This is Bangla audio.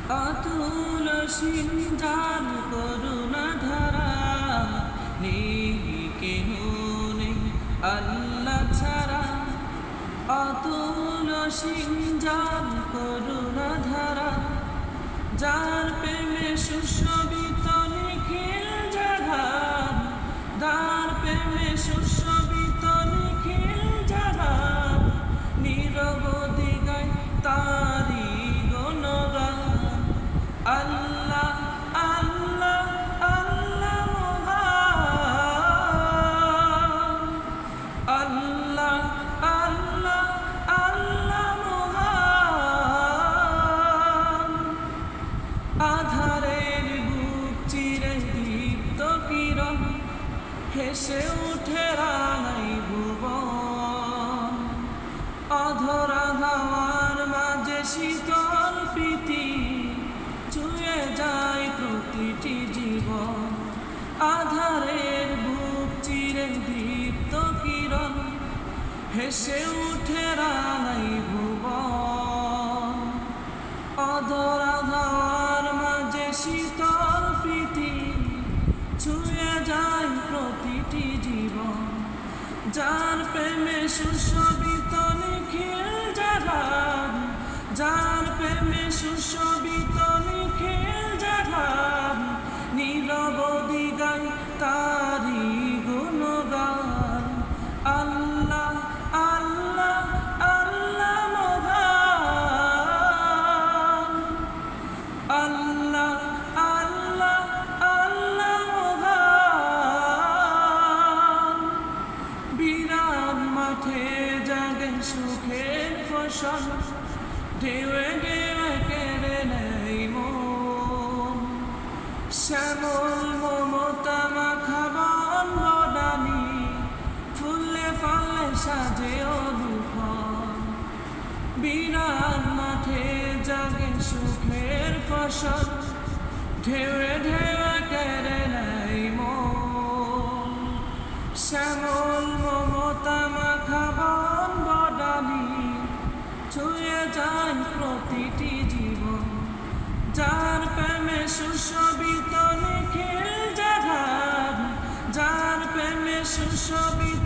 অতুল সিঞ্জার করুণা ধারা নেই কেহ নেই আল্লাহ ছাড়া। অতুল সিঞ্জার করুণা ধারা যার প্রেমে সুশোভিত নিখিল জাহান, যার প্রেমে সুশোভিত নিখিল জাহান, নিরবধি গায় তারি গুণগান। আল্লাহ আল্লাহ আল্লাহ মহান, আল্লাহ আল্লাহ আল্লাহ মহান। আধারের বুক চিরে দীপ্ত কিরণ হেসে উঠে রাঙাই ভুবন। অধরা হাওয়ার মাঝে শীতল প্রীতি ছুঁয়ে যায় প্রতিটি জীবন। আধারের বুক চিরে দীপ্ত কিরণ হেসে উঠে রাঙাই ভুবন। অধরা হাওয়ার মাঝে শীতল প্রীতি ছুঁয়ে যায় প্রতিটি জীবন। যার প্রেমে সুশোভিত নিখিল জাহান, যার প্রেমে সুশোভিত নিখিল জাহান, নিরবধি গায় তারি গুণগান। আল্লাহ আল্লাহ আল্লাহ মহান, আল্লাহ আল্লাহ আল্লাহ মহান। বিরাট মাঠে জাগে সুখের ফসল, ঢেউয়ে ঢেউয়ে কেড়ে নেয় মন। শ্যামল মমতা মাখা বন বনানী, ফুলে ফলে সাজে অনুপম। বিরাট মাঠে জাগে সুখের ফসল, ঢেউয়ে ঢেউয়ে কেড়ে নেয় মন। শ্যামল মমতা মাখা বন বনানী, ছুঁয়ে যায় প্রতিটি জীবন। যার প্রেমে সুশোভিত নিখিল জাহান, যার প্রেমে সুশোভিত